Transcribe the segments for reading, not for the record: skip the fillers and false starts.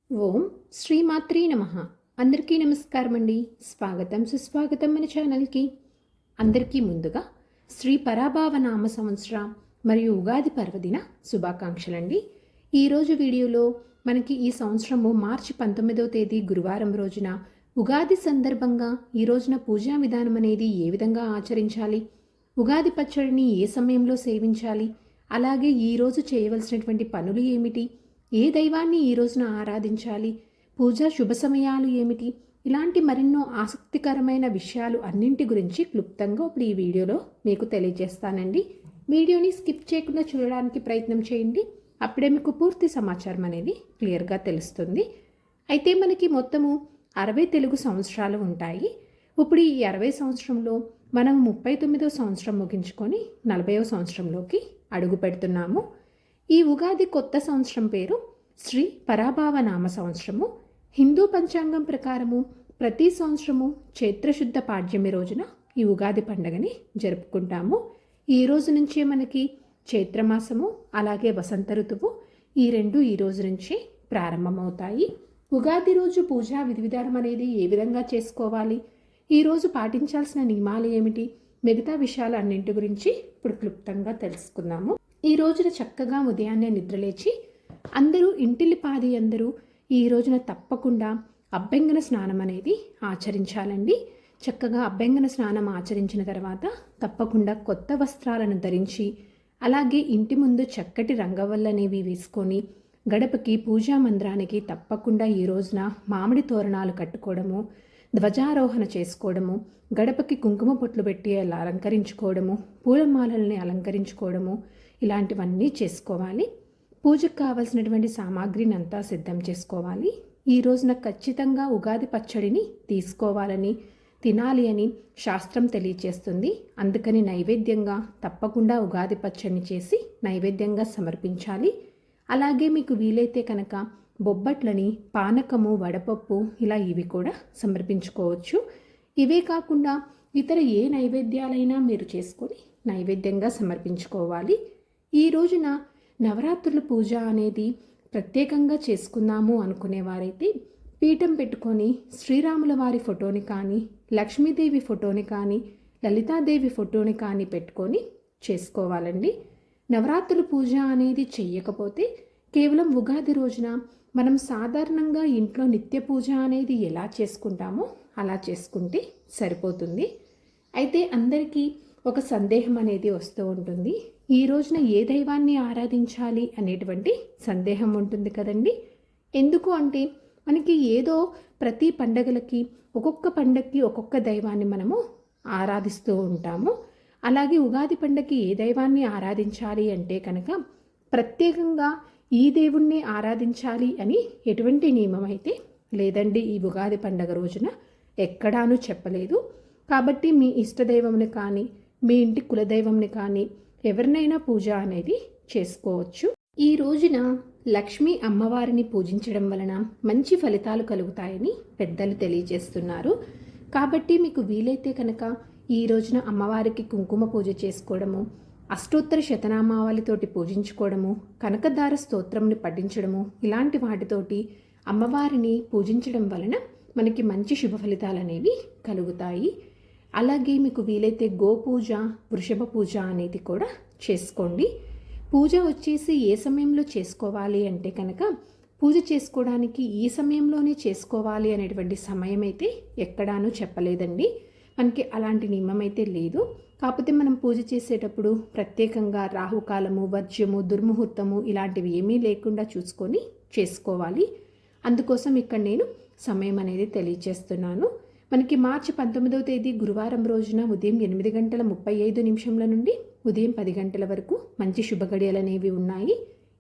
ఓం శ్రీమాత్రే నమః. అందరికీ నమస్కారం అండి. స్వాగతం సుస్వాగతం మన ఛానల్కి. అందరికీ ముందుగా శ్రీ పరాభావ నామ సంవత్సర మరియు ఉగాది పర్వదిన శుభాకాంక్షలండి. ఈరోజు వీడియోలో మనకి ఈ సంవత్సరము మార్చి 19వ తేదీ గురువారం రోజున ఉగాది సందర్భంగా ఈ రోజున పూజా విధానం అనేది ఏ విధంగా ఆచరించాలి, ఉగాది పచ్చడిని ఏ సమయంలో సేవించాలి, అలాగే ఈరోజు చేయవలసినటువంటి పనులు ఏమిటి, ఏ దైవాన్ని ఈ రోజున ఆరాధించాలి, పూజా శుభ సమయాలు ఏమిటి, ఇలాంటి మరెన్నో ఆసక్తికరమైన విషయాలు అన్నింటి గురించి క్లుప్తంగా ఇప్పుడు ఈ వీడియోలో మీకు తెలియజేస్తానండి. వీడియోని స్కిప్ చేయకుండా చూడడానికి ప్రయత్నం చేయండి. అప్పుడే మీకు పూర్తి సమాచారం అనేది క్లియర్గా తెలుస్తుంది. అయితే మనకి మొత్తము 60 తెలుగు సంవత్సరాలు ఉంటాయి. ఇప్పుడు ఈ 60 సంవత్సరంలో మనం 39వ సంవత్సరం ముగించుకొని 40వ సంవత్సరంలోకి అడుగు పెడుతున్నాము. ఈ ఉగాది కొత్త సంవత్సరం పేరు శ్రీ పరాభావ నామ సంవత్సరము. హిందూ పంచాంగం ప్రకారము ప్రతి సంవత్సరము చైత్రశుద్ధ పాడ్యమి రోజున ఈ ఉగాది పండుగని జరుపుకుంటాము. ఈ రోజు నుంచే మనకి చైత్రమాసము అలాగే వసంత ఋతువు ఈ రెండు ఈ రోజు నుంచి ప్రారంభమవుతాయి. ఉగాది రోజు పూజా విధి విధానం అనేది ఏ విధంగా చేసుకోవాలి, ఈరోజు పాటించాల్సిన నియమాలు ఏమిటి, మిగతా విషయాలు అన్నింటి గురించి ఇప్పుడు క్లుప్తంగా తెలుసుకుందాము. ఈ రోజున చక్కగా ఉదయాన్నే నిద్రలేచి అందరూ ఇంటిల్లిపాది అందరూ ఈ రోజున తప్పకుండా అభ్యంగన స్నానం అనేది ఆచరించాలండి. చక్కగా అభ్యంగన స్నానం ఆచరించిన తర్వాత తప్పకుండా కొత్త వస్త్రాలను ధరించి అలాగే ఇంటి ముందు చక్కటి రంగవల్లనేవి వేసుకొని గడపకి పూజా మందిరానికి తప్పకుండా ఈ రోజున మామిడి తోరణాలు కట్టుకోవడము, ధ్వజారోహణ చేసుకోవడము, గడపకి కుంకుమ పొట్లు పెట్టి అలా అలంకరించుకోవడము, పూలమాలల్ని అలంకరించుకోవడము, ఇలాంటివన్నీ చేసుకోవాలి. పూజకు కావలసినటువంటి సామాగ్రిని అంతా సిద్ధం చేసుకోవాలి. ఈ రోజున ఖచ్చితంగా ఉగాది పచ్చడిని తీసుకోవాలని, తినాలి అని శాస్త్రం తెలియచేస్తుంది. అందుకని నైవేద్యంగా తప్పకుండా ఉగాది పచ్చడిని చేసి నైవేద్యంగా సమర్పించాలి. అలాగే మీకు వీలైతే కనుక బొబ్బట్లని, పానకము, వడపప్పు ఇలా ఇవి కూడా సమర్పించుకోవచ్చు. ఇవే కాకుండా ఇతర ఏ నైవేద్యాలైనా మీరు చేసుకొని నైవేద్యంగా సమర్పించుకోవాలి. ఈ రోజున నవరాత్రుల పూజ అనేది ప్రత్యేకంగా చేసుకుందాము అనుకునేవారైతే పీఠం పెట్టుకొని శ్రీరాముల వారి ఫోటోని కానీ, లక్ష్మీదేవి ఫోటోని కానీ, లలితాదేవి ఫోటోని కానీ పెట్టుకొని చేసుకోవాలండి. నవరాత్రుల పూజ అనేది చెయ్యకపోతే కేవలం ఉగాది రోజున మనం సాధారణంగా ఇంట్లో నిత్య పూజ అనేది ఎలా చేసుకుంటామో అలా చేసుకుంటే సరిపోతుంది. అయితే అందరికీ ఒక సందేహం అనేది వస్తూ ఉంటుంది. ఈ రోజున ఏ దైవాన్ని ఆరాధించాలి అనేటువంటి సందేహం ఉంటుంది కదండి. ఎందుకు అంటే మనకి ఏదో ప్రతి పండగలకి ఒక్కొక్క పండగకి ఒక్కొక్క దైవాన్ని మనము ఆరాధిస్తూ ఉంటాము. అలాగే ఉగాది పండగకి ఏ దైవాన్ని ఆరాధించాలి అంటే కనుక ప్రత్యేకంగా ఈ దేవుణ్ణి ఆరాధించాలి అని ఎటువంటి నియమం అయితే లేదండి. ఈ ఉగాది పండగ రోజున ఎక్కడానూ చెప్పలేదు. కాబట్టి మీ ఇష్టదైవంని కానీ, మీ ఇంటి కులదైవంని కానీ ఎవరినైనా పూజ అనేది చేసుకోవచ్చు. ఈ రోజున లక్ష్మీ అమ్మవారిని పూజించడం వలన మంచి ఫలితాలు కలుగుతాయని పెద్దలు తెలియజేస్తున్నారు. కాబట్టి మీకు వీలైతే కనుక ఈ రోజున అమ్మవారికి కుంకుమ పూజ చేసుకోవడము, అష్టోత్తర శతనామావళితోటి పూజించుకోవడము, కనకదార స్తోత్రంని పఠించడము, ఇలాంటి వాటితోటి అమ్మవారిని పూజించడం వలన మనకి మంచి శుభ ఫలితాలు అనేవి కలుగుతాయి. అలాగే మీకు వీలైతే గోపూజ, వృషభ పూజ అనేది కూడా చేసుకోండి. పూజ వచ్చేసి ఏ సమయంలో చేసుకోవాలి అంటే కనుక పూజ చేసుకోవడానికి ఈ సమయంలోనే చేసుకోవాలి అనేటువంటి సమయం అయితే ఎక్కడానూ చెప్పలేదండి. మనకి అలాంటి నియమం అయితే లేదు. కాకపోతే మనం పూజ చేసేటప్పుడు ప్రత్యేకంగా రాహుకాలము, వర్జ్యము, దుర్ముహూర్తము ఇలాంటివి ఏమీ లేకుండా చూసుకొని చేసుకోవాలి. అందుకోసం ఇక్కడ నేను సమయం అనేది తెలియజేస్తున్నాను. మనకి మార్చి 19వ తేదీ గురువారం రోజున ఉదయం 8:35 నుండి ఉదయం 10 గంటల వరకు మంచి శుభగడియలు అనేవి ఉన్నాయి.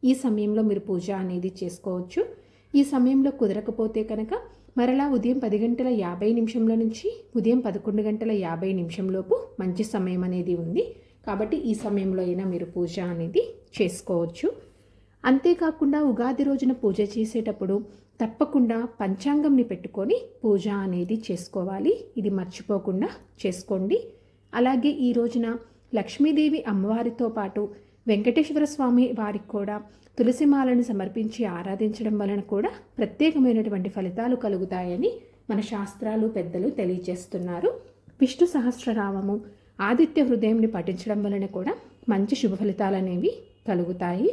ఈ సమయంలో మీరు పూజ అనేది చేసుకోవచ్చు. ఈ సమయంలో కుదరకపోతే కనుక మరలా ఉదయం 10:50 నుంచి ఉదయం 11:50 లోపు మంచి సమయం అనేది ఉంది. కాబట్టి ఈ సమయంలో అయినా మీరు పూజ అనేది చేసుకోవచ్చు. అంతేకాకుండా ఉగాది రోజున పూజ చేసేటప్పుడు తప్పకుండా పంచాంగంని పెట్టుకొని పూజ అనేది చేసుకోవాలి. ఇది మర్చిపోకుండా చేసుకోండి. అలాగే ఈ రోజున లక్ష్మీదేవి అమ్మవారితో పాటు వెంకటేశ్వర స్వామి వారికి కూడా తులసిమాలను సమర్పించి ఆరాధించడం వలన కూడా ప్రత్యేకమైనటువంటి ఫలితాలు కలుగుతాయని మన శాస్త్రాలు పెద్దలు తెలియజేస్తున్నారు. విష్ణు సహస్రనామము ఆదిత్య హృదయంని పఠించడం వలన కూడా మంచి శుభ ఫలితాలు అనేవి కలుగుతాయి.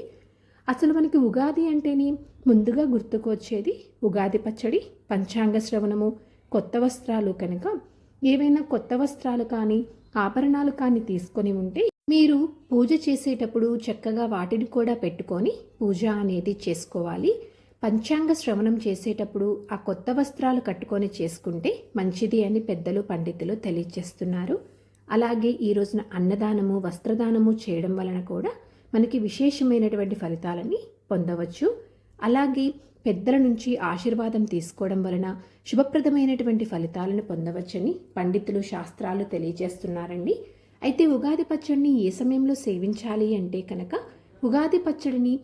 అసలు మనకి ఉగాది అంటేనే ముందుగా గుర్తుకు వచ్చేది ఉగాది పచ్చడి, పంచాంగ శ్రవణము, కొత్త వస్త్రాలు. కనుక ఏవైనా కొత్త వస్త్రాలు కానీ ఆభరణాలు కానీ తీసుకొని ఉంటే మీరు పూజ చేసేటప్పుడు చక్కగా వాటిని కూడా పెట్టుకొని పూజ అనేది చేసుకోవాలి. పంచాంగ శ్రవణం చేసేటప్పుడు ఆ కొత్త వస్త్రాలు కట్టుకొని చేసుకుంటే మంచిది అని పెద్దలు పండితులు తెలియజేస్తున్నారు. అలాగే ఈ రోజున అన్నదానము, వస్త్రదానము చేయడం వలన కూడా మనకి విశేషమైనటువంటి ఫలితాలని పొందవచ్చు. అలాగే పెద్దల నుంచి ఆశీర్వాదం తీసుకోవడం వలన శుభప్రదమైనటువంటి ఫలితాలను పొందవచ్చని పండితులు శాస్త్రాలు తెలియజేస్తున్నారండి. అయితే ఉగాది పచ్చడిని ఏ సమయంలో సేవించాలి అంటే కనుక ఉగాది పచ్చడిని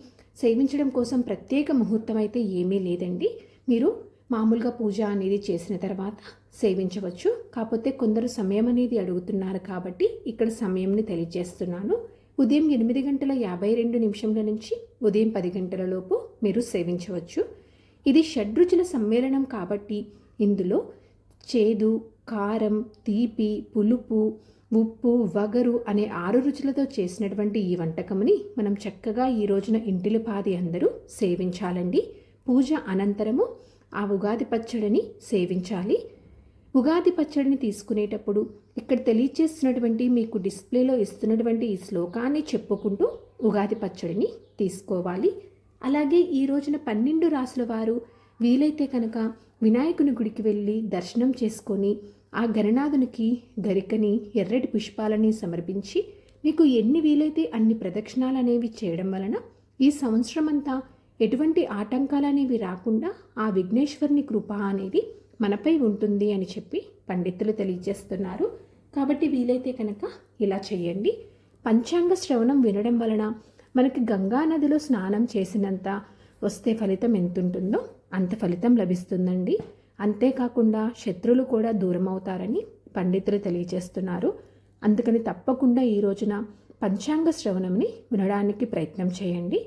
సేవించడం కోసం ప్రత్యేక ముహూర్తం అయితే ఏమీ లేదండి. మీరు మామూలుగా పూజ అనేది చేసిన తర్వాత సేవించవచ్చు. కాకపోతే కొందరు సమయం అనేది అడుగుతున్నారు కాబట్టి ఇక్కడ సమయంని తెలియజేస్తున్నాను. ఉదయం 8:52 నుంచి ఉదయం 10 గంటల లోపు మీరు సేవించవచ్చు. ఇది షడ్రుచుల సమ్మేళనం కాబట్టి ఇందులో చేదు, కారం, తీపి, పులుపు, ఉప్పు, వగరు అనే 6 రుచులతో చేసినటువంటి ఈ వంటకముని మనం చక్కగా ఈ రోజున ఇంటిలిపాది అందరూ సేవించాలండి. పూజ అనంతరము ఆ ఉగాది పచ్చడిని సేవించాలి. ఉగాది పచ్చడిని తీసుకునేటప్పుడు ఇక్కడ తెలియచేస్తున్నటువంటి మీకు డిస్ప్లేలో ఇస్తున్నటువంటి ఈ శ్లోకాన్ని చెప్పుకుంటూ ఉగాది పచ్చడిని తీసుకోవాలి. అలాగే ఈ రోజున 12 రాసుల వారు వీలైతే కనుక వినాయకుని గుడికి వెళ్ళి దర్శనం చేసుకొని ఆ గణనాథునికి గరికని, ఎర్రటి పుష్పాలని సమర్పించి మీకు ఎన్ని వీలైతే అన్ని ప్రదక్షిణాలు అనేవి చేయడం వలన ఈ సంవత్సరం అంతా ఎటువంటి ఆటంకాలు అనేవి రాకుండా ఆ విఘ్నేశ్వరుని కృప అనేది మనపై ఉంటుంది అని చెప్పి పండితులు తెలియజేస్తున్నారు. కాబట్టి వీలైతే కనుక ఇలా చేయండి. పంచాంగ శ్రవణం వినడం వలన మనకి గంగా నదిలో స్నానం చేసినంత వస్తే ఫలితం ఎంతుంటుందో అంత ఫలితం లభిస్తుందండి. అంతేకాకుండా శత్రువులు కూడా దూరం అవుతారని పండితులు తెలియజేస్తున్నారు. అందుకని తప్పకుండా ఈ రోజున పంచాంగ శ్రవణంని వినడానికి ప్రయత్నం చేయండి.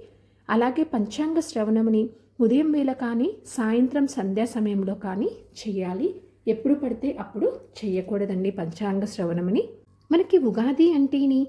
అలాగే పంచాంగ శ్రవణంని ఉదయం వేళ కానీ సాయంత్రం సంధ్యా సమయంలో కానీ చేయాలి. ఎప్పుడు పడితే అప్పుడు చేయకూడదండి పంచాంగ శ్రవణంని. మనకి ఉగాది అంటేని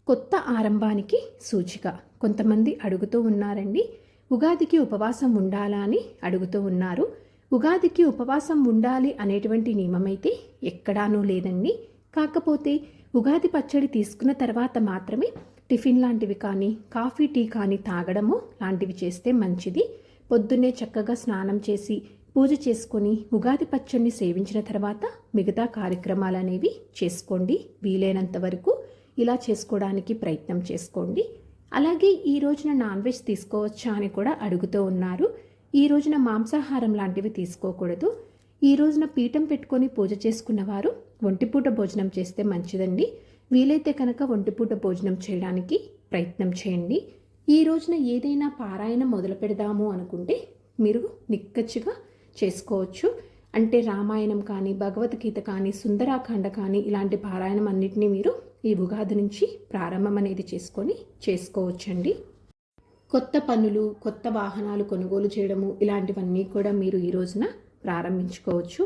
కొత్త ఆరంభానికి సూచిక. కొంతమంది అడుగుతూ ఉన్నారండి, ఉగాదికి ఉపవాసం ఉండాలా అని అడుగుతూ ఉన్నారు. ఉగాదికి ఉపవాసం ఉండాలి అనేటువంటి నియమమైతే ఎక్కడానూ లేదండి. కాకపోతే ఉగాది పచ్చడి తీసుకున్న తర్వాత మాత్రమే టిఫిన్ లాంటివి కానీ కాఫీ, టీ కానీ తాగడము లాంటివి చేస్తే మంచిది. పొద్దున్నే చక్కగా స్నానం చేసి పూజ చేసుకొని ఉగాది పచ్చడిని సేవించిన తర్వాత మిగతా కార్యక్రమాలు అనేవి చేసుకోండి. వీలైనంత వరకు ఇలా చేసుకోవడానికి ప్రయత్నం చేసుకోండి. అలాగే ఈ రోజున నాన్ వెజ్ తీసుకోవచ్చా అని కూడా అడుగుతూ ఉన్నారు. ఈ రోజున మాంసాహారం లాంటివి తీసుకోకూడదు. ఈ రోజున పీఠం పెట్టుకొని పూజ చేసుకున్నవారు ఒంటిపూట భోజనం చేస్తే మంచిదండి. వీలైతే కనుక ఒంటిపూట భోజనం చేయడానికి ప్రయత్నం చేయండి. ఈ రోజున ఏదైనా పారాయణం మొదలు పెడదాము అనుకుంటే మీరు నిక్కచ్చిగా చేసుకోవచ్చు. అంటే రామాయణం కానీ, భగవద్గీత కానీ, సుందరాకాండ కానీ ఇలాంటి పారాయణం అన్నిటినీ మీరు ఈ ఉగాది నుంచి ప్రారంభం అనేది చేసుకోవచ్చండి. కొత్త పనులు, కొత్త వాహనాలు కొనుగోలు చేయడము ఇలాంటివన్నీ కూడా మీరు ఈ రోజున ప్రారంభించుకోవచ్చు.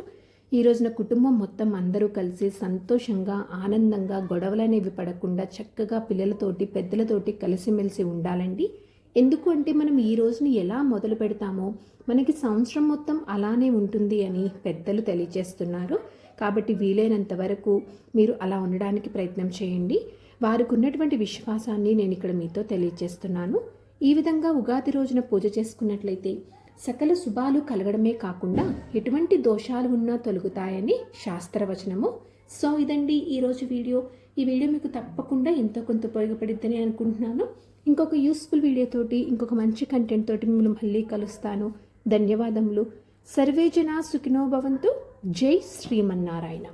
ఈ రోజున కుటుంబం మొత్తం అందరూ కలిసి సంతోషంగా, ఆనందంగా, గొడవలనేవి పడకుండా చక్కగా పిల్లలతోటి, పెద్దలతోటి కలిసిమెలిసి ఉండాలండి. ఎందుకు అంటే మనం ఈ రోజుని ఎలా మొదలు పెడతామో మనకి సంవత్సరం మొత్తం అలానే ఉంటుంది అని పెద్దలు తెలియజేస్తున్నారు. కాబట్టి వీలైనంత వరకు మీరు అలా ఉండడానికి ప్రయత్నం చేయండి. వారికి ఉన్నటువంటి విశ్వాసాన్ని నేను ఇక్కడ మీతో తెలియజేస్తున్నాను. ఈ విధంగా ఉగాది రోజున పూజ చేసుకున్నట్లయితే సకల శుభాలు కలగడమే కాకుండా ఎటువంటి దోషాలు ఉన్నా తొలగుతాయని శాస్త్రవచనము. సో ఇదండి ఈరోజు వీడియో. ఈ వీడియో మీకు తప్పకుండా ఎంతో కొంత ఉపయోగపడిద్దని అనుకుంటున్నాను. ఇంకొక యూస్ఫుల్ వీడియోతోటి, ఇంకొక మంచి కంటెంట్ తోటి మిమ్మల్ని మళ్ళీ కలుస్తాను. ధన్యవాదములు. సర్వే జనా సుఖినో భవంతు. జై శ్రీమన్నారాయణ.